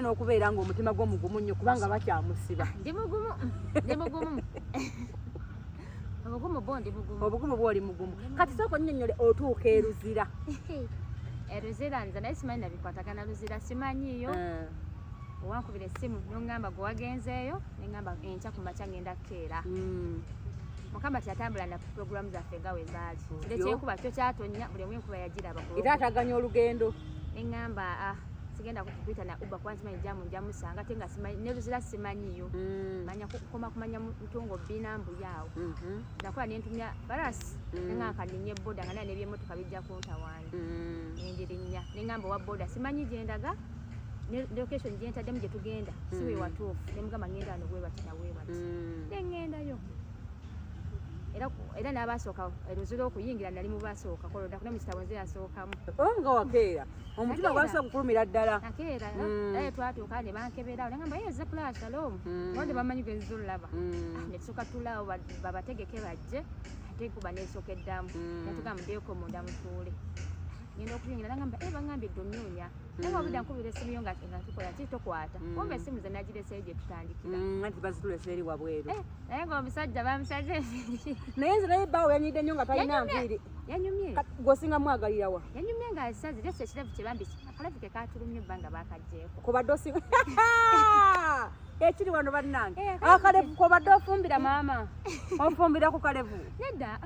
n'okubeera ng'omutima gw'omugumu nnyo kubanga bakyamusiba. Ndi mugumu. Obugumu bw'oli mugumu. Kati sooka nnyonnyole otuuka e Luzira. Luzira nze naye simanyi nabikwatagana Luzira simanyiyo. Owankubira essimu n'ongamba gwe wagenzeeyo n'engamba enkya ku makya ngenda kukeera. Mukama kyatambula na puroguramu zaffe nga we zaali. Kire kyekuba kyo kyatonya buli omu enkuba yagiraba. Itaataganya olugendo. N'engamba sigenda kupita na Uber kwanza simanyi njamusanga ate nga simanyi ne Luzira simanyiyo. Manya kumanya mutongo binambu yawo. Nakola nentumya barasi n'engamba kandinye boda nga naye n'ebyemmotoka bijja kuntawaanya. Nendirinnya n'engamba wa boda simanyi gyendaga. Location gyentaddemu gye tugenda si we watuufu nemugamba ngenda wano bwe bati nawe bati nengendayo era n'abasooka Luzira okuyingira nali mu basooka koloda kuna Mr. Bonze yasookamu nga wakeera omutima gwasa kukulumira ddala nakeera twatuuka ne bankeberawo nengamba yeze plus shalom wande bamanyi genzolaba ne tusoka tulaawo babategeke bajje ate kuba neesokeddamu natugamba mudeeko munda mutuule ngenda okuyingira nangamba bangambye ddonyoonya naye obudde nkubira essimu yo nga tukola ki tokwata kumbe essimu ze nagireseeyo gye tutandikira anti bazitulesa eri wabweru naye ng'omusajja bamusaze enviiri naye nze naye bbaawo yanyidde nnyo nga talina nviiri yanyumye gwosinga mwagalira wa yanyumye nga asaze lyose ekirevu kye bambi akalavu ke katulumye ebbanga bakagjeeko kobadde osinga ekiri wano bannange akalevu kobadde ofumbira maama ofumbira ku kalevu nedda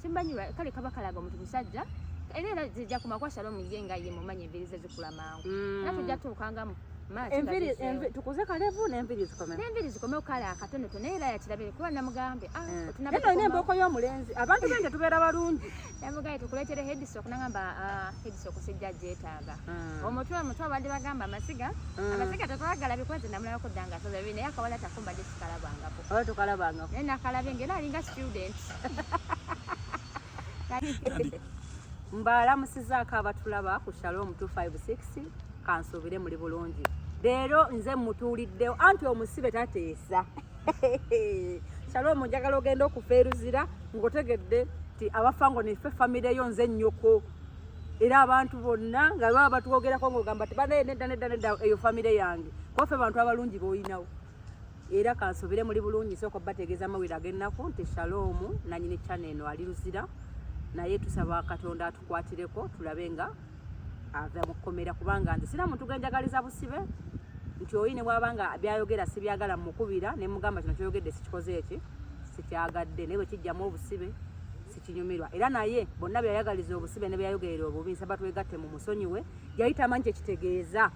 simbanyiwa kale kaba kalaga omuntu musajja era zijja kumakwa Shalom yenga ye mumanyi enviiri ze zikula mangu natujja tuukangamu enviiri tukuze kalevu n'enviiri zikome n'enviiri zikome okala akatono era yakirabire kuba namugambe ina embooko y'omulenzi abantu bende tubeera balungi namugaye tukuleetere headsock nagamba headsock sijja gyetaaga omutwe abadde bagamba amasiga tetwagala bikwaze namulabako dda nga asoza naye akawala takumbadde sikalabangako oba tukalabangako naye nakalabe ngera alinga student mbalamusizaako abatulaba ku Shalom 256 kansuubire muli bulungi leero nze mutuuliddewo anti omusibe tateesa Shalom njagala ogenda okufa e Luzira ng'otegedde ti abafa ngo niffe famire yo nze nnyoko era abantu bonna nga baba batwogerako ng'ogamba ti nedda eyo famire yange koffe bantu abalungi b'olinawo era kansuubire muli bulungi sooka bategeeza amawulire ag'ennaku nti Shalom nanyini channel eno ali Luzira naye tusaba Katonda atukwatireko tulabe nga ava mu kkomera kubanga nze sina muntu genjagaliza busibe nti oyine bwabanga byayogera sibyagala mukubira ne mugamba kino kyoyogedde sikikoze eki sikyagadde naye bwe kijjamu obusibe sikinyumirwa era naye bonna byayagaliza obusibe ne byayogerera obubi nsaba twegatte mu musonyiwe yali tamanyi kyekitegeeza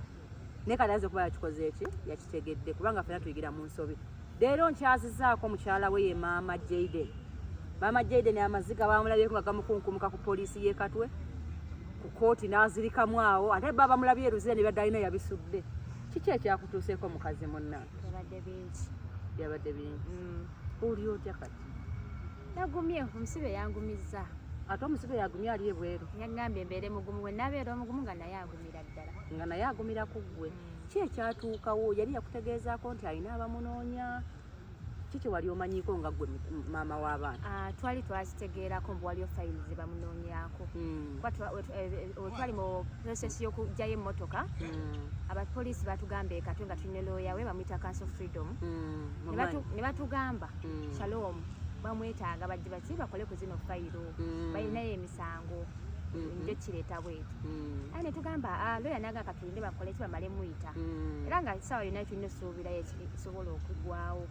naye kati ayinza okuba yakikoze eki yakitegedde kubanga ffena tuyigira mu nsobi leero nkyazizaako mukyala we ye maama Jaden Mama Jaden amaziga bamulabyeko nga gamukunkumuka ku poliisi y'e Katwe ku kooti n'azirikamu awo ate baba bamulabye Luzira ne badalina yabisudde kiki ekyakutuuseeko mukazi munnange byabadde bingi oli otya kati yagumye omusibe yangumizza ate omusibe yagumye ali ebweru yagambye embeere mugumu we nabeera omugumu nga naye agumira ddala nga naye agumira ku ggwe ki ekyatuukawo yali yakutegeezaako nti alina abamunoonya kiki wali omanyiiko nga gwe maama w'abaana twali twakitegeerako mbu waliyo fayiri ze bamunoonyaako twali mu process y'okugjayo emmotoka abapoliisi batugamba e Katwe nga tulina looya we bamuyita Council Freedom ne batugamba Shalom bamwetaaga bajje baki bakole ku zino fayiro balinayo emisango njo kireeta bwetu aye ne tugamba looya naga katulinde bakole ki bamale muyita era nga essaawa yonna tulina osuubirayo ekisobola okuggwawo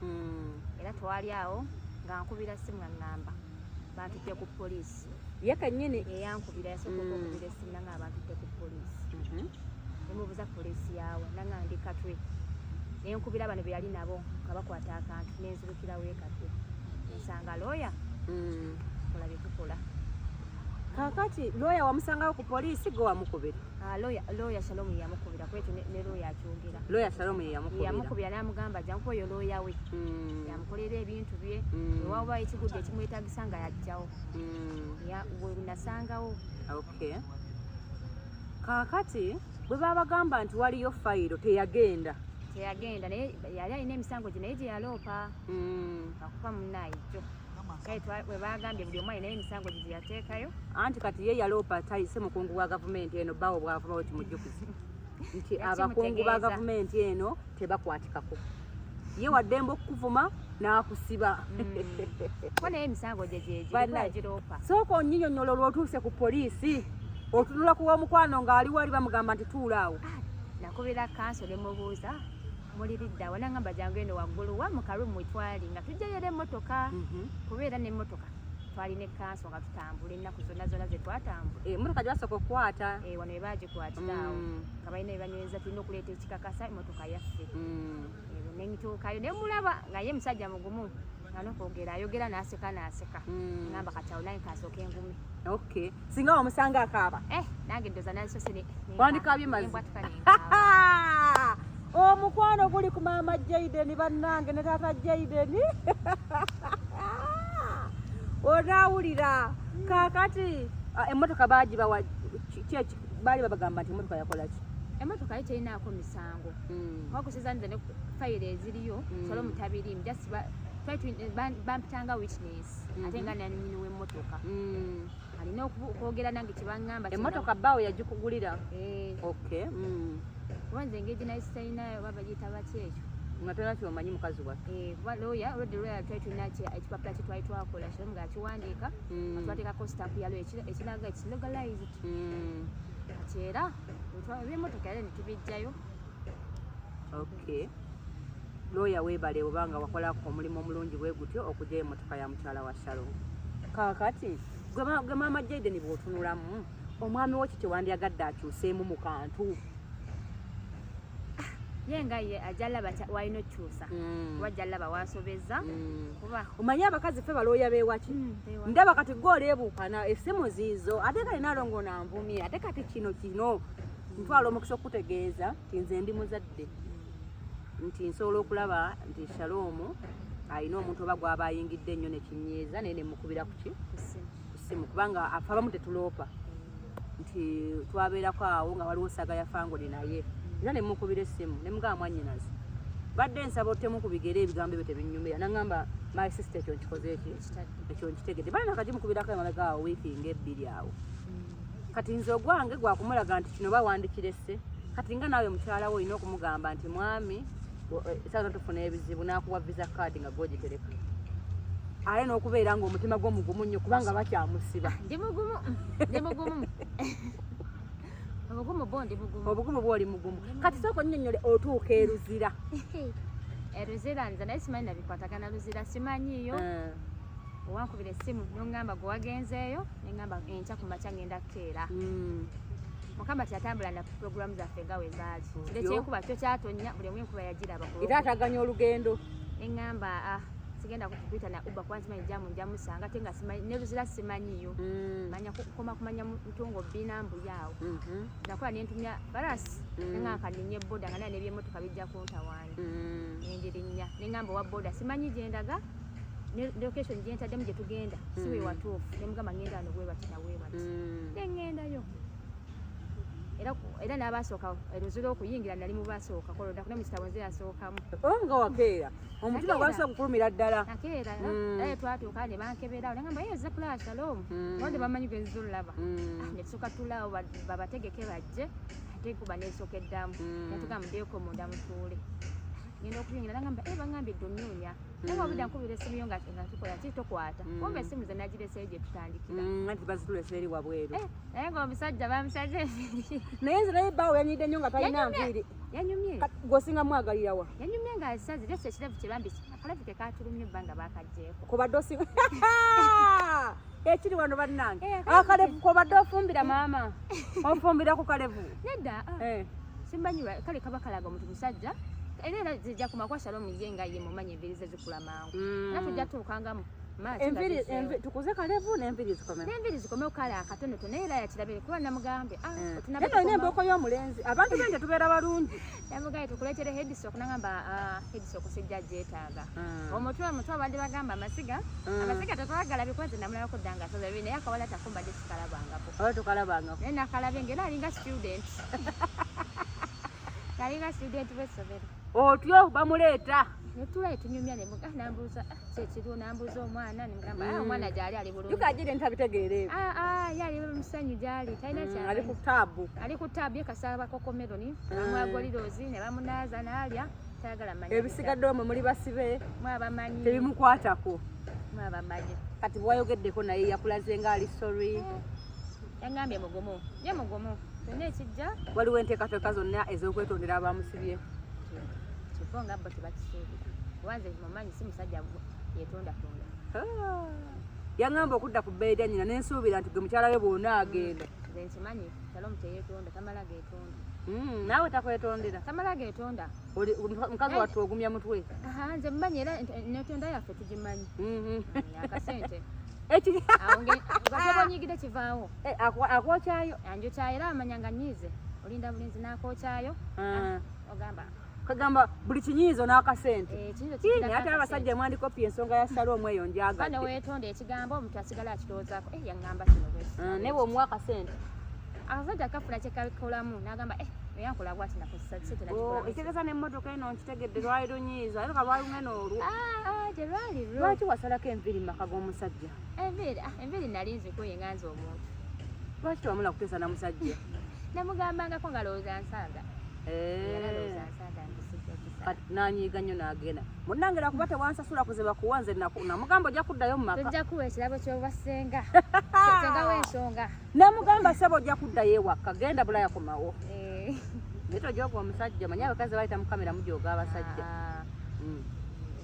era twali awo nga nkubira simu nga ŋŋamba bantudde ku poliisi ye kennyini eyankubira yasooka okukubira essimu nanga bantudde ku poliisi nemubuuza poliisi yaawe nanga ndi Katwe nenkubira bano be yali nabo nga bakwata akantu nenzirukirawo e Katwe nsanga looya kola bye tukola kakati looya wamusangawo ku poliisi gwe wamukubira looya Shalom yamukubira kwekyo ne looya akyogera looya Shalom yamukubira n'amugamba jankuba oyo looya we yamukolera ebintu bye ewaba ekigudde ekimwetagisa nga yajjawo nasangawo kakati bwe babagamba nti waliyo fayiro teyagenda naye yali alina emisango gye naye gye yaloopa akufa munnaayijjo we bagambye buli omu alinayo emisango gye yateekayo anti kati ye yaloopa tayise mukungu wa gavumenti eno bawo bwavumawo kimujjukizi nti abakungu ba gavumenti eno tebakwatikako ye waddembe okukuvuma n'akusiba kone emisango gyegiropa sooka onnyinyonnyola olwotuuse ku poliisi otunula kuwa omukwano ng'ali wali bamugamba nti tuulaawo nakubira kanso ne mubuuza muli liddawa nangamba jangu eno waggulu wa mukalu mwetwali nga tujjayera emmotoka kubeera n'emmotoka twali ne kanso nga tutambula ennaku zonna zonna ze twatambula emmotoka gyebasooka okukwata wano we bagikwatirawo nga balina ebanyweza tulina okuleeta ekikakasa emmotoka yaffe nentuukayo nemulaba nga ye musajja mugumu anokwogera ayogera n'aseka ngamba kati awo naye kasooka engumi okay singa omusanga akaaba nange ndoza nasose wandikabye mazzi omukwano guli ku maama Jaden bannange ne taata Jaden onaawulira kaakati emmotoka baagibawa baali babagamba nti emmotoka yakola ki emmotoka yo terinaako misango wakusizaniza ne fayiro eziriyo solo mutabirimu just bampitanga witness ate nga nanyini w'emmotoka alina okwogera nange kyebaŋŋamba emmotoka bbaawe yagikugulira okay kubanze engeri nayisitayinayo babagiyita baki ekyo nga tolina kyomanyi mukazi waffe lawyer twali tulina ekipapula kye twali twakola kiro nga kiwandiika nga twateekako stampu yalo ekiraga its legalized kati era ebyemmotoka era netubijjayo okay lawyer weebale obanga wakolako omulimu omulungi bwe gutyo okugyayo emmotoka ya mukyala wa Shalom kaakati gwe maama Jaden bw'otunulamu omwami wo ki kyewandyagadde akyuseemu mu kantu yenga ye ajalaba walina okyusa kuba jalaba wasobeza kuba omanyi abakazi ffe balooya beewaki ndaba kati gwe oleebuukana essimu ziizo ate kali nalongo nanvumye ate kati kino ntwala omukisa okutegeeza nti nze ndi muzadde nti nsobola okulaba nti Shalom alina omuntu oba gwaba ayingidde ennyo nekinyiiza naye nemukubira kuki ku ssimu kubanga afe abamu tetuloopa nti twabeerako awo nga waliwo saga yafangole naye era nemukubira essimu nemugamba mwannyinaze badde nsaba otemu ku bigere ebigambo ebyo tebinyumira naŋŋamba my sister ekyo nkikoze ekyo nkitegedde bali nakagimukubirako emabega awo wiiki ng'ebbiri awo kati nze ogwange gwakumulaga nti kino bawandikira esse kati nga naawe mukyala we olina okumugamba nti mwami saana tufuna ebizibu n'akuwa visa kaadi nga gwogitereka aye n'okubeera ng'omutima gwo mugumu nnyo kubanga bakyamusiba ndi mugumu obugumu bwoli mugumu kati sooka onnyonnyole otuuka eruzira eruzira nze naye simanyi nabikwatagana luzira simanyiyo owankubira essimu noŋŋamba gwe wagenzeeyo neŋŋamba enkya ku makya ngenda kukeera mukama tyatambula na puroguramu zaffe nga we zaali kire kyenkuba kyo kyatonya buli omu enkuba yagiraba era ataganya olugendo neŋŋamba sigenda kukuyita na uba kuba nsimanyi jamu njamusanga ate nga neruzira simanyiyo manya kumanya mutongo bbina mbuyaawo nakola nentumya balasi neŋŋamba kaninye boda nga naye nebyemmotoka bijja kuntawaanya nenjirinya neŋŋamba owa boda simanyi gyendaga location gyentaddemu gye tugenda si we watuufu nemugamba ngenda wano bwebati nawebati neŋŋendayo era n'abasooka eruzira okuyingira nali mubasooka kolonda kune mukitabo nze yasookamu nga wakeera omutima gwasobola kukulumira ddala nakeera naye twatuuka ne bankeberawo nagamba yeza pula Shalom onde bamanyi gwenzulaba netusooka tulaawo babategeke bajje ate enkuba nesooka eddamu natuga mudeeko munda mutuule ngenda okuyingira nagamba bangambye dde onnoonya naye wabudda nkubira essimu yo nga tukola ki tokwata kumba essimu ze nagireseeyo gye tutandikira nti bazitulesa eri wabweru naye ng'omusajja bamusaze naye nze naye bbaawe yanyidde nnyo nga talina nviiri yanyumye gwosinga mwagalirawa yanyumye nga asaze leso ekirevu kye bambisi akalavu ke katulumye ebbanga bakagjeeko kubadde osinga ekiri wano bannange akalevu kobadde ofumbira maama ofumbira ku kalevu nedda simbanyi kale kaba kalaga omuntu musajja era zijja kumakwa Shalom ye nga ye mumanyi enviiri ze zikula mangu era tujja tuukangamu tukuze kalevu n'enviiri zikomeo n'enviiri zikomeo kale akatonoto naye era yakirabire kuba namugambe olina embooko y'omulenzi abantu benge tubeera balungi namugaye tukuleetere headsock nagamba headsock sijja gyetaaga omutwe abadde bagamba amasiga tetwagala bikoze namulabako dda nga asaza naye akawala takumbadde tukalabangako tukalabangako naye nakalabye ngera alinga student Kalina student w'essomero. Otyo bamuleeta. Netula tunyumya ne muga nambuza kyekiru nambuza omwana nimugamba omwana gyali ali bulungi. Yukajire ntabitegeere. Yali musanyu gyali talina kyali. Ali ku tabu. Ali ku tabu kasaba kokomeroni bamwagolirozi ne bamunaaza n'alya tayagala manyi. Ebisigadde omwe muli basibe. Mwabamanyi. Tebimukwatako. Mwabamanyi. Kati bwayogeddeko naye yakulaze nga ali sorry. Yangambye mugomo. Ye mugomo. Tene kijja. Waliwo enteekateeka zonna ez'okwetondera abamusibye. Kifonga bbo tebakisuubira. Wanze mumanyi si musajja yetonda. Yangamba okudda ku bbeedi ya nnyina n'ensuubira nti gwe mukyala we bwonna agenda. Nze nkimanyi Shalom teyeetonda tamala geetonda. Naawe takwetondera? Tamala geetonda. Mukazi wattu ogumya mutwe? Nze mmanyi era netonda yaffe tugimanyi. Akasente. Gatebonyigide kivaawo. Akwokyayo? Anjokyayo era amanya nga nyiize. Olinda bulinzi n'akookyayo. Ogamba. Kagamba buli kinyiizo n'akasente. Naye ate abasajja mwandikopya ensonga ya Shalom eyo njagatte. Kane weetonda ekigambo omuntu asigala akirowoozaako. Yaŋŋamba kino bwesi. Ne bw'omuwa akasente? Akasente akafuna kye kakolamu n'agamba eyankola bw'ati nakozesa sente nakikola. Ekitegeeza n'emmotoka eno nkitegedde lwali lunyiiza era lwali lumene olwo. Terwali lwo. Lwaki wasalako enviiri mu maka g'omusajja? Enviiri nali nzikuye nganze omuntu. Lwaki tewamula kuteesa na musajja? Namugambangako nga lowooza nsaaga. Lowooza nsaaga nanyiiga nnyo n'agenda. Munnangira kuba tewansasula kuziba kuwanze namugamba ojja kuddayo mu maka. Tojja kuwa ekirabo ky'obassenga. Senga w'ensonga. Namugamba ssebo ojja kuddayo ewaka genda bulaya komawo. Naye tojooga omusajja manyi abakazi bayita mu kamera mujooga abasajja.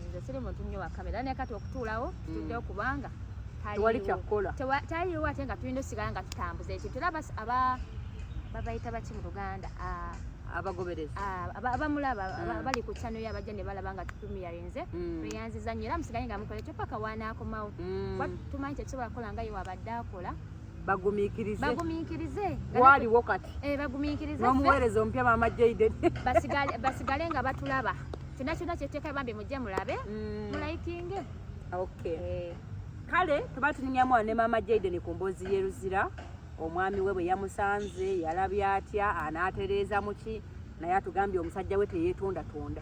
Nze siri muntu nnyo wa kamera naye kati okutuulawo tutuddewo kubanga tewali kyakkola. Taliwo ate nga tulina osigala nga tutambuza ekintu era babayita baki mu Luganda abagoberezi abamulaba bali ku channel yabajja ne balaba nga tutumiyarinze tweyanziza nnyo era musigaye nga mukola ekyo paka wanaakomawo tumanyi tetusobola kukola nga ye wabadde akola bagumiikirize waliwo kati bagumiikirize n'omuweereza omupya maama Jaden basigale nga batulaba kyonna kyonna kyeteeka bambi mujje mulabe mulayikinge. Kale tuba tuninyamu ne maama Jaden ku mboozi y'eruzira omwami we bwe yamusanze yalabye atya anaatereeza muki naye atugambye omusajja we teyeetondatonda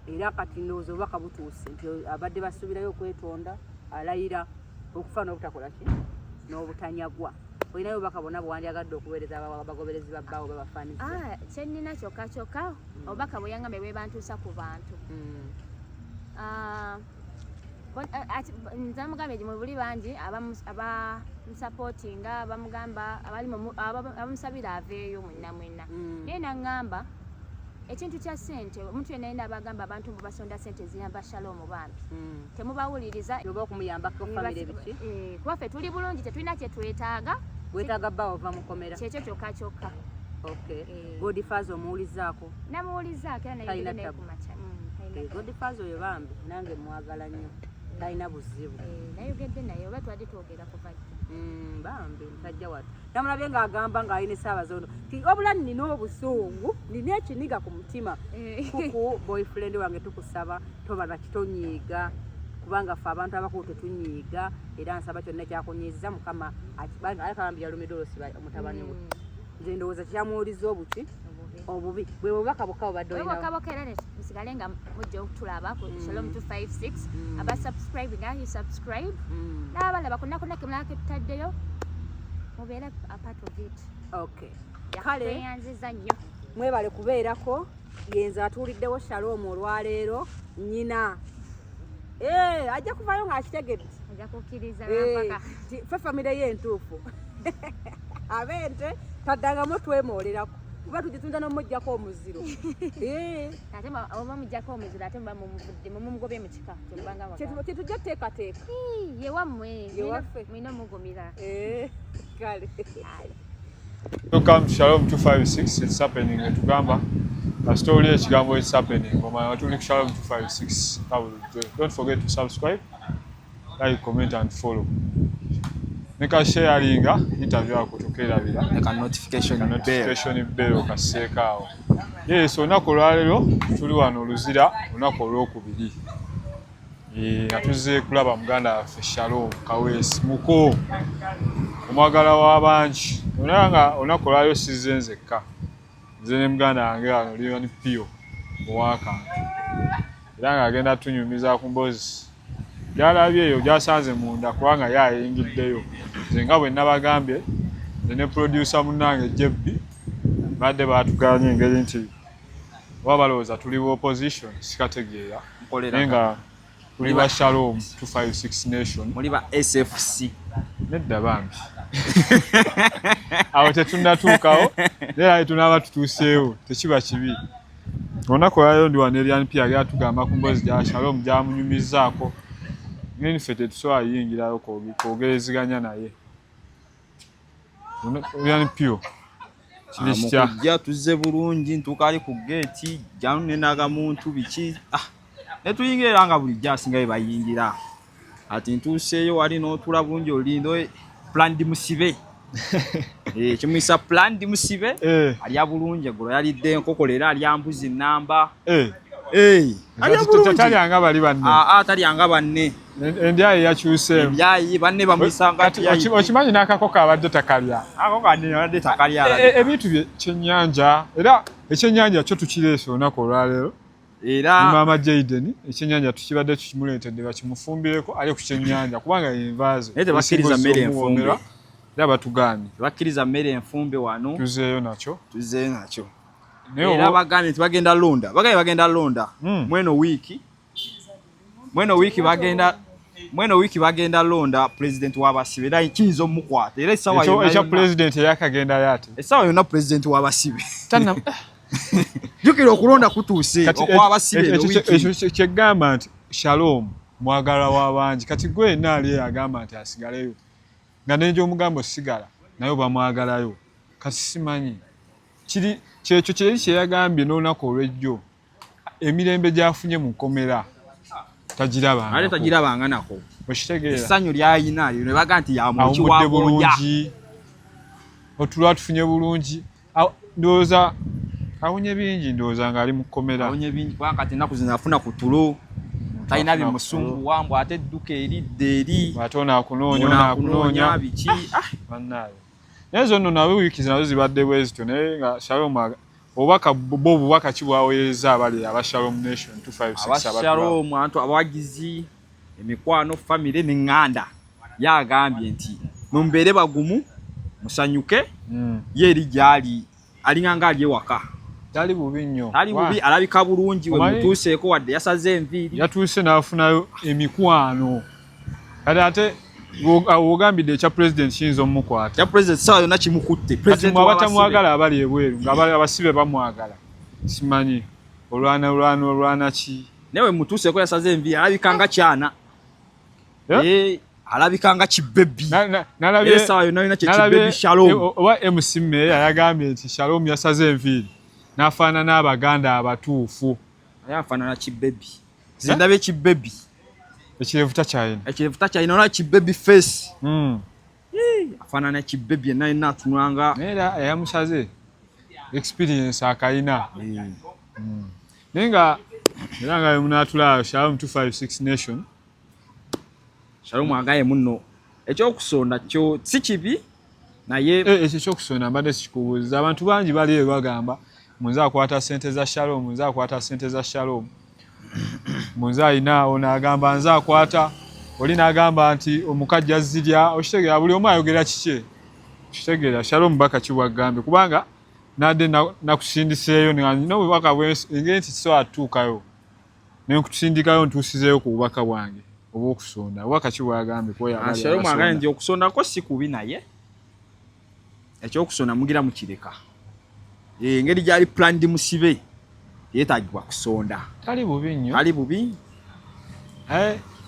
era kati ndowooza obubaka butuuse nti abadde basuubirayo okwetonda alayira okufa n'obutakola ki n'obutanyagwa. Olinayo obubaka bwonna bwewandyagadde okuweereza abagoberezi babbaawo babafaanize? Kyennina kyokka kyokka obubaka bwe yangambe bwebantuusa ku bantu. Nze mugamba egimu buli bangi abamusapootinga bamugamba abamusabira aveeyo mwenna mwenna naye naŋŋamba ekintu kya ssente omuntu yenna yina abagamba abantu mbu basonda ssente ziyamba Shalom bambi temubawuliriza oba okumuyambako famire biki kuba ffe tuli bulungi tetulina kye twetaaga wetaaga bbaawo ova mukomera kyekyo kyokka kyokka. Godfather omuwulizaako? Namuwulizaako era naye kumaca Godfather oyo bambi nange mwagala nnyo talina buzibu. Nayogedde naye oba twadde twogera ku bajja bambi musajja wattu namulabye ng'agamba ng'alina essaabazono ti obula nina obusungu nina ekiniga ku mutima kuku boyfriend wange tukusaba toba nakitonyiiga kubanga ffe abantu abakulu tetunyiiga era nsaba kyonna ekyakunyiiziza Mukama akabambi yalumidde olusiba mutabani we. Nze ndowooza kyamuwuliza obuki obubi bwe bubaka bwokka bubadde olinawo bwebwokka era musigale nga mujja okutulaba ku Shalom 256 aba subscribe nga you subscribe n'abalaba konna kemulaka tutaddeyo mubeere a part of it. Kale yanziza nnyo mwebale kubeerako yenze atuuliddewo Shalom olwaleero nnyina ajja kuvaayo ng'akitegedde ajja kukkiriza mpaka ffe famire ye entuufu abente taddangamu twemoolerako kuba tugitunda n'omuggyako omuziro ate oba muggyako omuziro ate muba mumuvudde mumugobye mu kika kyetujja teekateeka yewammwe mwina omugumira. Kale Welcome to Shalom 256. It's happening etugamba a story ekigambo it's happening omanya tuli ku Shalom 256. Don't forget to subscribe, like, comment and follow. Neka sharinga interview yako tukerabira neka notification bell okaseekaawo. Yes, olunaku lwaleero tuli wano oluzira olunaku olwokubiri. Natuze kulaba muganda waffe Shalom Kaweesi muko omwagala w'abangi. Olanga olunaku lwaleero sizze nzekka nze ne muganda wange wano Leon Pio owakantu era ng'agenda tunyumiza ku mbozi gyalabye eyo gyasanze munda kubanga yayingiddeyo nze nga bwe nabagambye nze ne producer munnange Jebbi badde baatuganye engeri nti oba balowooza tuli opposition sikategeera naye nga tuli ba Shalom 256 Nation muli ba SFC nedda bambi awo tetunnatuukawo naye tunaaba tutuuseewo tekiba kibi olunaku olwaleero ndi wano Elian P yali atugamba ku mboozi gya Shalom gyamunyumizaako ngeni ffe tetusobola yingirayo kwogereziganya naye Elian P kiri kitya mukujja tuzze bulungi ntuuka ali ku geeti jjanu nenaga muntu biki netuyingira nga bulijjo asinga bwe bayingira ati ntuuseeyo wali n'otula bulungi olindo plan di musibe kimuyisa plan di musibe alya bulungi eggulo yalidde enkoko leero alya mbuzi nnamba alya bulungi talyanga bali banne talyanga banne endyayi yakyuseemu endyayi banne bamuyisanga okimanyi n'akakoko abadde takalya akoko abadde takalya ebintu bye kyennyanja era ekyennyanja kyo tukireese olunaku olwaleero era Maama Jaden ekyennyanja tukibadde tukimuleetedde bakimufumbireko ali ku kyennyanja kubanga yenvaaze naye tebakkiriza mmere enfumbe era batugaanye tebakkiriza mmere enfumbe wano tuzeeyo nakyo era bagambye nti bagenda londa bagenda londa mweno wiiki bagenda londa president w'abasibe era kiyinza omukwata era ekya president eyakagendayo ate essaawa yonna president w'abasibe jukira okulonda kutuuse okw'abasibe ekyo kyegamba nti Shalom mwagala w'abangi kati gwe yenna ali agamba nti asigaleyo nga n'egy'omugambo osigala naye bamwagalayo kati simanyi kyekyo kyeri kyeyagambye n'olunaku olw'ejjo emirembe gy'afunye mu nkomera tagirabanga nako okitegeera essanyu ly'ayina ne baga nti awummudde bulungi otulwa tufunye bulungi ndowooza awunye bingi ndowooza ng'ali mu kkomera awunye bingi kubanga kati ennaku zino afuna ku tulo talina bimusunguwa mbw ate edduka eridde eri ate onaakunoonya biki bannaayo naye zonna nawe wiiki nazo zibadde bwe zityo naye nga Shalom obubaka ki bwaweereza abali aba Shalom Nation 256 abashalom antu abawagizi emikwano famire n'eŋŋanda yagambye nti mumbeere bagumu musanyuke ye eri gyali alinganga ali ewaka tali bubi nnyo tali bubi alabika bulungi we mutuuseeko wadde yasaze enviiri yatuuse n'afunayo emikwano ate wogambidde ekya president kiyinza omukwata ekya president sawa yonna kimukutte president abatamwagala abali ebweru ng'abasibe bamwagala simanyi olwana ki naye we mutuuseeko yasaze enviiri alabikanga kyana alabikanga kibebbi era sawa yonna yonna kyekibebbi Shalom oba MC Meya yagambye nti Shalom yasaze enviiri n'afaanana abaganda abatuufu naye afaanana kibebbi zindabye kibebbi ekirevu takyalina olwa kibebbi face afaanana kibebbi yenna yenna atunulanga naye eyamusaze experience akayina naye nga era nga munaatulaayo Shalom 256 Nation Shalom agaye muno ekyokusonda kyo si kibi naye ekyo ekyokusonda mbadde sikikubuuliza abantu bangi bali eyo bagamba munze akwata ssente za Shalom munze akwata ssente za Shalom munze ayina onagamba nze akwata oli n'agamba nti omukajja zirya okitegeera buli omu ayogera kike okitegeera Shalom baka kibwagambye kubanga nadde nakusindiseeyo n'obubaka engeri nti so atuukayo nenkutusindikayo ntuusizeeyo ku bubaka bwange obw'okusonda obubaka kibwagambye Shalom agaye nti okusondako si kubi naye ekyokusonda mugira mukireka engeri gyali plan di musibe yeetagibwa kusonda tali bubi nnyo tali bubi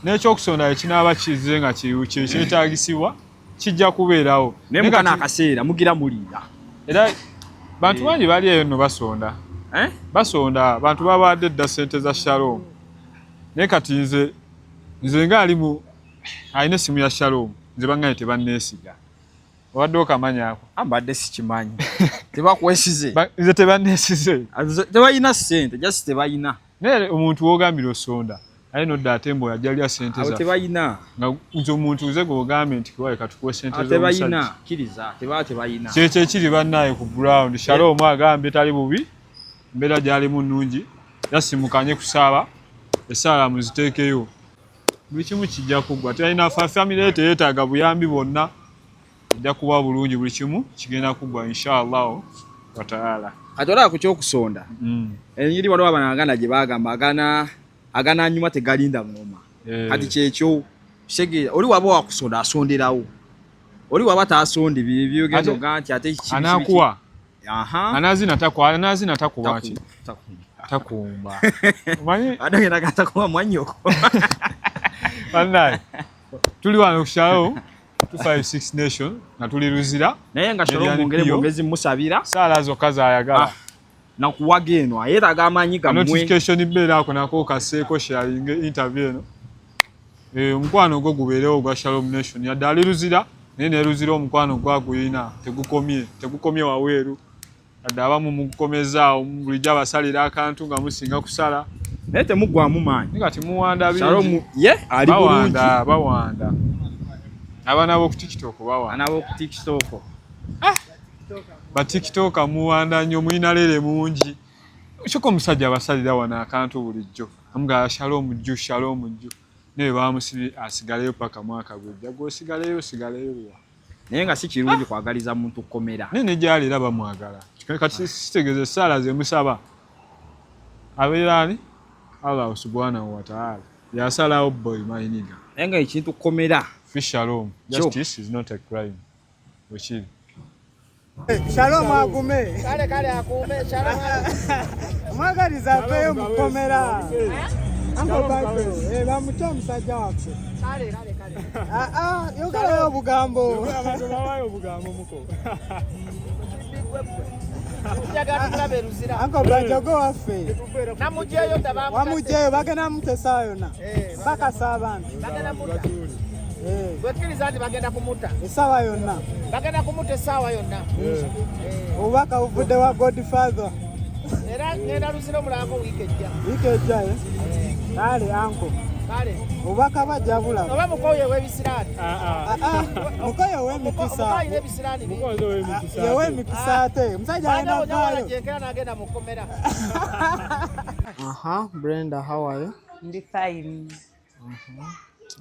n'ekyokusonda ekinaaba kize nga kyetaagisibwa kijja kubeerawo naye mukana akaseera mugira muliira era bantu bangi bali eyo nno basonda basonda bantu babaadde edda ssente za Shalom naye kati nze ngaalimu alina essimu ya Shalom nze banganye tebanneesiga obadde okamanyaako ambadde sikimanyi tebakwesize nze tebanneesize tebalina ssente just tebalina naye omuntu wogambira osonda aye nodda ate mbu ajalya sente abo tebayina nga nze omuntu uze gogambe nti kiwaye katukuwe sente zo tebayina kiriza tebayina kyekyo ekiri bannaye ku ground Shalom agambye tali bubi mbeera gyalimu nnungi yasimukanye kusaaba esaala muziteekeyo buli kimu kijja kuggwa talina famire teyeetaaga buyambi bwonna ejja kuba bulungi buli kimu kigenda kuggwa inshallah wataala ate olaba ku kyokusonda engeri waliwo abanaganda gye bagamba agana nyuma tegalinda ngoma kati kyekyo segeera oli waba wakusonda asonderawo oli waba taasonde byogenda oga nti ate anakuwa anazina takuwa ki takumba omanyi adagenda gatakuwa mwanyoko bannaye tuli wano ku Shalom 256 Nation nga tuli Luzira naye nga Shalom mwongere mwongezi musabira saala zokka zaayagala nakuwaga eno ayetaaga amaanyi gammwe notification bell ako nako kaseeko sharing interview eno omukwano gwo gubeerewo gwa Shalom Nation yadde ali Luzira naye ne Luzira omukwano gwaguyina tegukomye waweeru yadde abamu mugukomezaawo bulijjo abasalira akantu nga musinga kusala naye temuggwamu maanyi kati muwanda Shalom ye ali bulungi bawanda abaana b'oku TikTok bawanda ba TikTok muwanda nnyo mulina lere mungi kyokka omusajja abasalira wano akantu bulijjo amugala Shalom jju naye bamusibye asigaleyo paka mwaka gwejja gwosigaleyo luwa naye nga si kirungi kwagaliza muntu kukomera naye ne gyali era bamwagala kati sitegeze esaala ze musaba abeera ani Allah subhanahu wa ta'ala yasalawo boy mayiniga naye nga ekintu kukomera Shalom justice is not a crime wekiri Shalom agume kale akume Shalom mwagaliza aveyo mukomera ango bago bamuta omusajja waffe kale yogalayo obugambo abantu bawayo obugambo muko ango bajogo waffe namujeyo tabamu wamujeyo bagenda mutesa yona bakasa abantu bagenda mutta bwekiriza nti bagenda kumuta esawa yonna bagenda kumuta esawa yonna obubaka buvudde wa Godfather era ngenda Luzira omulango wiiki ejja kale anko kale obubaka bajja bulaba oba mukoye w'ebisiraani mukoye w'emikisa yew'emikisa ate omusajja alina vaayo jekera n'agenda mu kkomera Brenda, how are you? Ndi fine.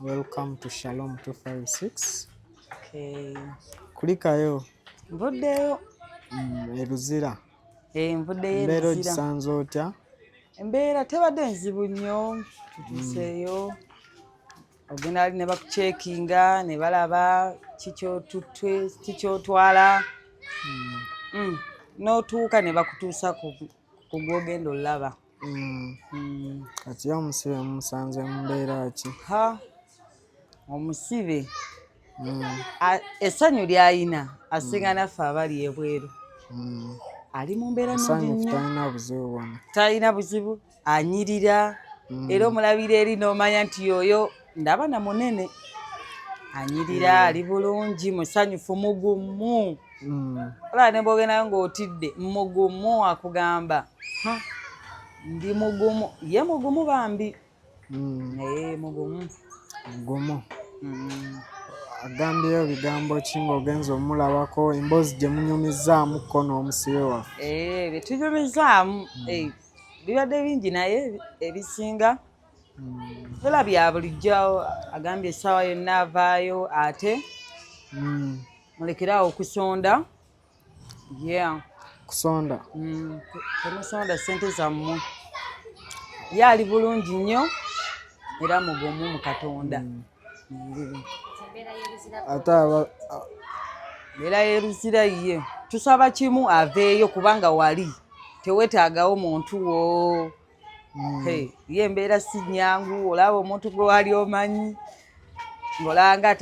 Welcome to Shalom 256. Okay. Kulikayo Mvuddeyo. Luzira. Mvuddeyo Embeera Luzira. ogisanze otya? Embeera tebadde nzibu nnyo. Tutuuseeyo. Ogenda ali ne bakucekinga ne balaba kikyotwala. N'otuuka ne bakutuusa ku gw'ogenda olaba. Kati omusibe musanze mumbeera ki? Omusibe essanyu ly'ayina asinga naffe abali ebweru. Ali mu mbeera nnungi nnyo. Talina buzibu bwonna. Talina buzibu, anyirira era omulabira eri n'omanya nti oyo ndaba na munene. Anyirira ali bulungi musanyufu mugumu. Olaba ne bw'ogendayo ng'otidde mugumu akugamba. Ndi mugumu ye mugumu bambi mugumu agambyeyo bigambo ki ng'ogenza omulabako emboozi gye munyumizzaamuko n'omusibe waffe bye tunyumizaamu bibadde bingi naye ebisinga era bya bulijjo agambye essaawa yonna avaayo ate mulekerawo okusonda kusonda temusonda ssente zammwe ye ali bulungi nnyo era mugumu mu Katonda ate mbeera y'Eluzira ye tusaba kimu aveeyo kubanga wali teweetaagawo muntu wo ye embeera si nnyangu olaba omuntu gwe wali omanyi ng'olanga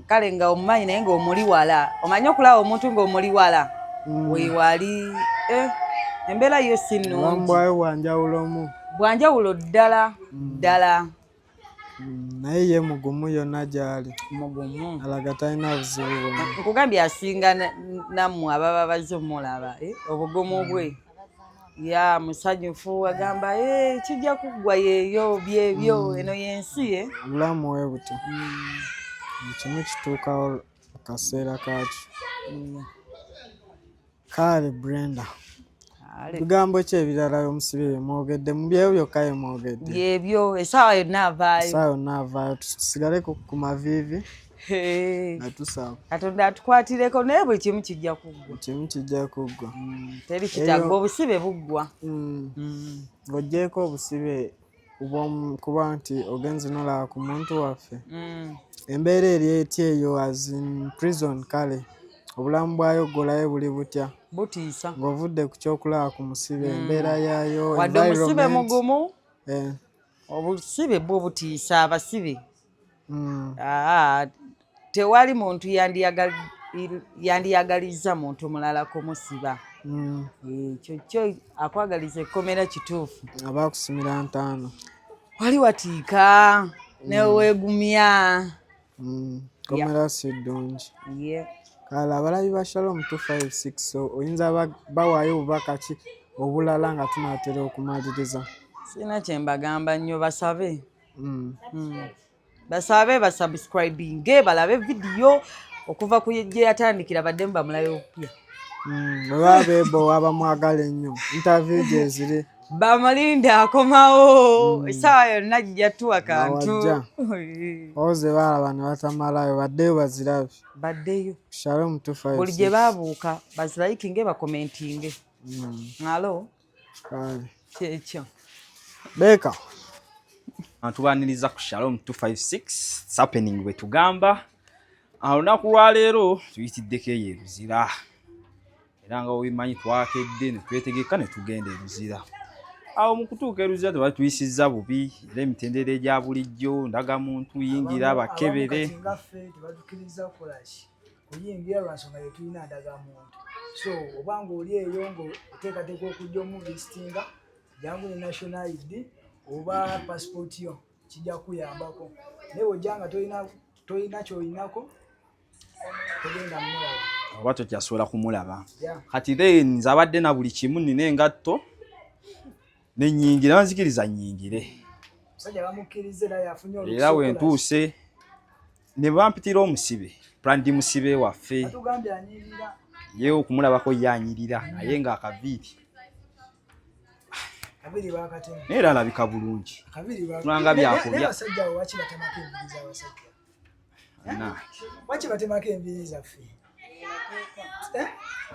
kale nga omumanyi naye ng'omuli wala omanyi okulaba omuntu ng'omuli wala weewali embeera yo si nnungi bwanjawulo ddala naye ye mugumu yonna gy'ali mugumu alaga talina buzibu bwonna nkugambye asinga nammwe ababa bazze omulaba obugumu bwe ya musanyufu agamba kijja kuggwa yeeyo byebyo eno yensi obulamu we buto kimu kituukawo akaseera kakyo. Kale Brenda, bigambo ki ebirala omusibe bye mwogedde mu byebyo byokka bye mwogedde? Byebyo essaawa yonna avaayo. Essaawa yonna avaayo, tusigale ku maviivi nga tusaba Katonda atukwatireko naye buli kimu kijja kuggwa. kimu kijja kuggwa. Teri kitagwa obusibe buggwa. Ng'oggyeko obusibe kuba nti ogenze nolaba ku muntu waffe embeera eri etya eyo as in prison, kale obulamu bwayo golayo buli butya butiisa ng'ovudde ku kyokulaba ku musibe embeera yayo wadde omusibe mugumu obusibe bwo butiisa abasibe. Tewali muntu yandiyagaliza muntu mulala kumusiba. Ekyo akwagaliza ekkomera kituufu. Abakusimira ntaano wali watiika neweegumya. Komera si ddungi. Kale abalabi ba Shalom 256 oyinza bawaayo obubaka ki obulala nga tunaatera okumaliriza? Sina kye mbagamba nnyo basabe. Basabe basubscribinge balabe vidiyo okuva ku gye yatandikira baddemu bamulayo opya. Bwe baba beebo waba mwagala ennyo interview gye ziri bamalinde akomawo essaawa yonna gijja tuwa kantu. Oze balaba ne batamalayo baddeyo bazirabe. Baddeyo Shalom 256 buli gye baabuuka bazirayikinge bakomentinge. Alo kale kyekyo Beka tubaniriza ku Shalom 256 it's happening bwe tugamba. Olunaku lwa leero tuyitiddeko eyo eruzira era nga obimanyi twakedde ne twetegeka ne tugenda eruzira. Awo mu kutuuka eruzira tebatuyisizza bubi era emitendera egya bulijjo ndagamuntu yingira bakebere tebatukiriza kukolaki kuyingira lwansonga yetulina ndagamuntu. So obanga oli eyo ng'oteekateeka okujja omuvisitinga jangu ne national ID oba passport yo kijja kuyambako naye ojja nga tolina kyoyinako togenda mulaba oba tokyasobola kumulaba. Kati nze abadde na buli kimu nina engatto nenyingira banzikiriza nyingire musajja bamukkiriza era yafunye olukusa era wentuuse ne bampitira omusibe plandi musibe waffe atugambye anyirira ye okumulabako yanyirira naye nga akaviiri kabiri bakatema naye era alabika bulungi tulanga byakulya. Abasajja waki batemako enviiri z'abasajja waki batemako enviiri zaffe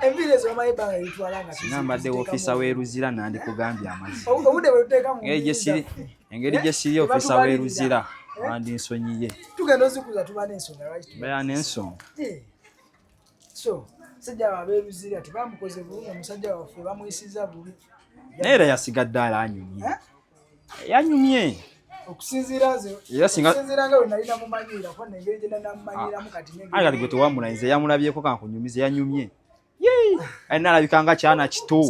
enviiri ezo bamanyi ebbanga litwala nga sinambadde woofiisa w'eruzira nandikugambye amazima obudde bwe tuteeka mu engeri gye siri ofiisa w'eruzira wandi nsonyiye tugenda ozikuza tuba n'ensonga beera n'ensonga. So musajja wabeeruzira tebamukoze bulungi omusajja waffe bamuyisiza bubi naye era yasigadde ala anyumye yanyumye okusinziira nga we nalina mumanyira kuba nengeri gye namumanyiramu kati kati gwe tewamulayize yamulabyeko kankunyumize yanyumye alina alabikanga kyana kito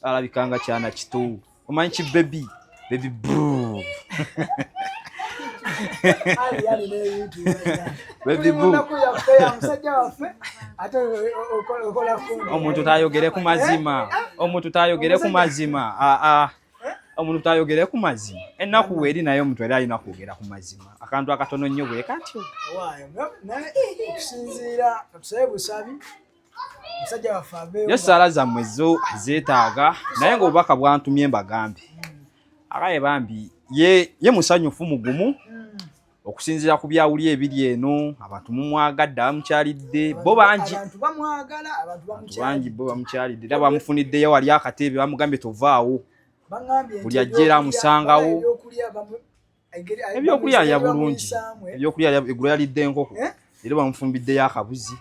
alabikanga kyana kito omanyi ki bebi bru omuntu tayogere ku mazima omuntu tayogere ku mazima omuntu tayogere ku mazima ennaku weeri naye omuntu era alina kwogera ku mazima akantu akatono nnyo bwe katyo okusinziira tusabe busabi musajja waffe abeewo yo ssaala zammwe zo zeetaaga naye ng'obubaka bwantumye mbagambye akaye bambi ye musanyufu mugumu okusinziira ku byawuli ebiri eno abantu mumwagadde abamukyalidde bo bangi bangi bo bamukyalidde era bamufuniddeyo wali akateebe bamugambye tovaawo buli ajja era amusangawo ebyokulya alya bulungi ebyokulya eggulo yalidde enkoko era bamufumbiddeyo akabuzi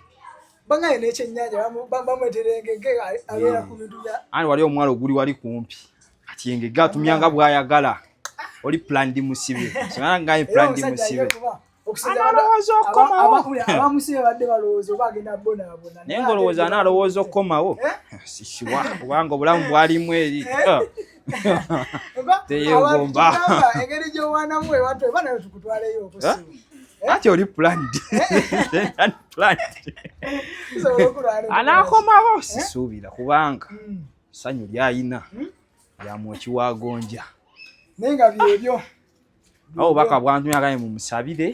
ani wali omwalo oguli wali kumpi kati engege atumyanga bw'ayagala oli plandi musibe songa ngaye plandi musibe analowooza okukomawo naye ng'olowooza analowooza okukomawo sishiwa kubanga obulamu bwalimu eri teyegomba ati oli plandi anaakomawo sisuubira kubanga ssanyu lyayina lyamukiwagonja naye nga byebyo awo obubaka bwantumye agaye mumusabire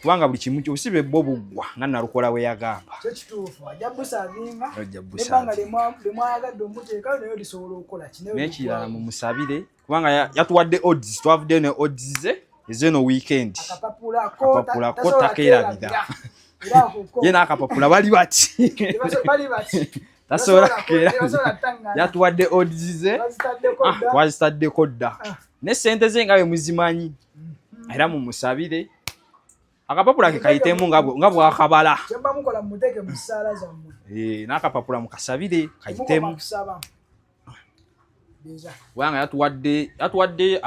kubanga buli kimu obusibe bwo buggwa nga nalukola we yagamba kyo kituufu ajja busavinga Ajja nebanga busaavinga. lemwayagadde omuteekayo naye lisobola okukola n'ekirala mumusabire kubanga yatuwadde odds twavuddeyo ne odds ze ezeno weekend akapapula ko takeerabira ye n'akapapula bali bati tasobola kukeerabira yatuwadde odds ze twazitaddeko dda ne ssente ze nga bwe muzimanyi era mumusabire akapapula ke kayitemu nga bwakabala kyemba mukola mumuteeke mu ssaala zammwe n'akapapula mukasabire kayitemu kubanga yatuwadde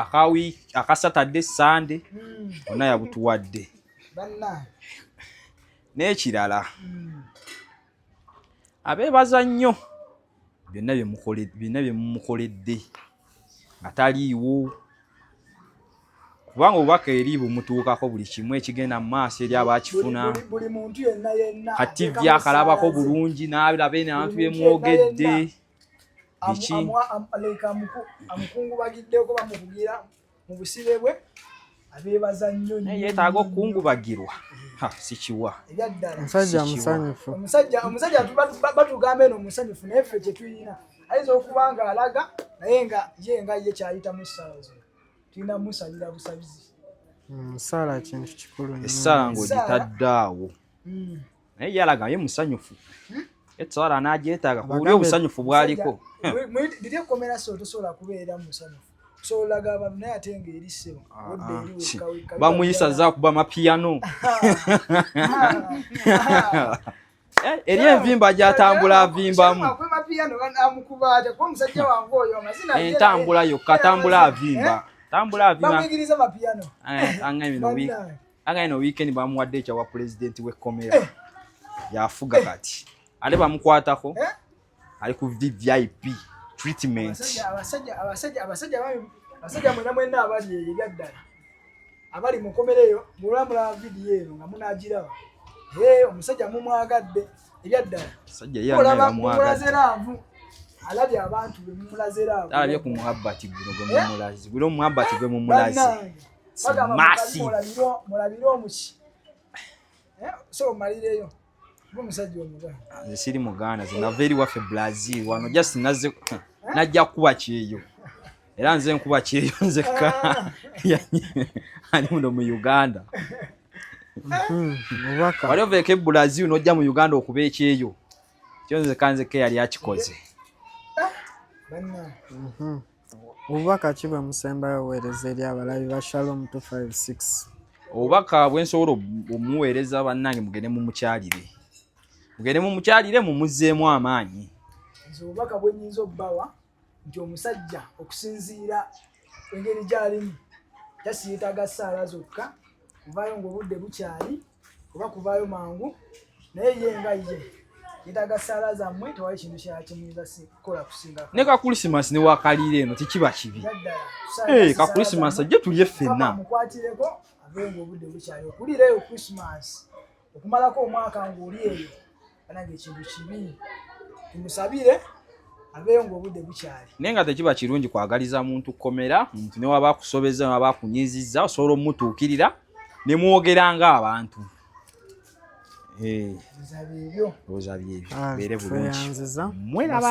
akasatadde sande ona yabutuwadde n'ekirala abeebaza nnyo byonna bye mumukoledde nga taliiwo kubanga obubaka eri bumutuukako buli kimu ekigenda mu maaso eri abakifuna kati vyakalabako bulungi n'alaba n'abantu byemwogedde biki amukungubagiddeko bamukugira mu busibe bwe abeebaza nnyo yeetaaga okukungubagirwa sikiwa Omusajja musanyufu. omusajja batugamba eno omusanyufu naye ffe kyetulina ayinza okuba nga alaga naye nga ye kyayitamu essaawa zino tulina musabira busabizi Sala kintu kikulu nnyo. essala ng'ogitadde awo naye yalaga ye musanyufu essala n'agyetaaga ku buli obusanyufu bwaliko liri ekkomera so tosobola kubeera musanyufu osobola laga abantu naye ate ng'eri ssebo bamuyisa za kuba mapiyano eri envimba gy'atambula avimbamu entambula yokka atambula avimba bamuyigiriza mapiyano anga ino weekend bamuwadde ekyawa pulezidenti w'ekkomera yafuga kati ate bamukwatako ali ku VIP treatment abasajja mwena abali eyo ebyaddala abali mu kkomera eyo mulamula vidiyo eno nga munagiraba omusajja mumwagadde ebyaddala mumulaze laavu alabye abantu bwe mumulaze laavu alabye ku muhabbati guno gwe mumulaze guno muhabbati gwe mumulaze masi mulabire omuki so malireyo omusajja omuganda nze siri muganda ze nava eri waffe Brazil wano just naze najja kuba kyeyo era nze nkuba kyeyo nzekka ani muno mu Uganda wali oveeko e Brazil n'ojja mu Uganda okuba ekyeyo kyo nze kanzeke yali akikoze Obubaka ki bwe musembayo oweereza eri abalabi ba Shalom 256? obubaka bwe nsobola omuweereza bannange mugende mumukyalire mumuzzeemu amaanyi nze obubaka bwe nnyinza obbawa nti omusajja okusinziira engeri gy'alimu tasiyetaaga ssaala zokka kuvaayo ng'obudde bukyali oba kuvaayo mangu naye ye nga ye yeetaaga ssaala zammwe tewali kintu kyala kimuyinza kukola kusinga ne ka Christmas ne wakaliira eno tekiba kibi ka Christmas ajje tulye ffenna mukwatireko aveyo ng'obudde bukyali okuliirayo Christmas okumalako omwaka ng'oli eyo anange ekintu kibi tumusabire aveyo ng'obudde bukyali naye nga tekiba kirungi kwagaliza muntu kkomera omuntu ne waba akusobeza waba akunyizizza osobola omutuukirira ne mwogera ng'abantu ndowooza byebyo beere bulungi Tweyanziza. mweraba.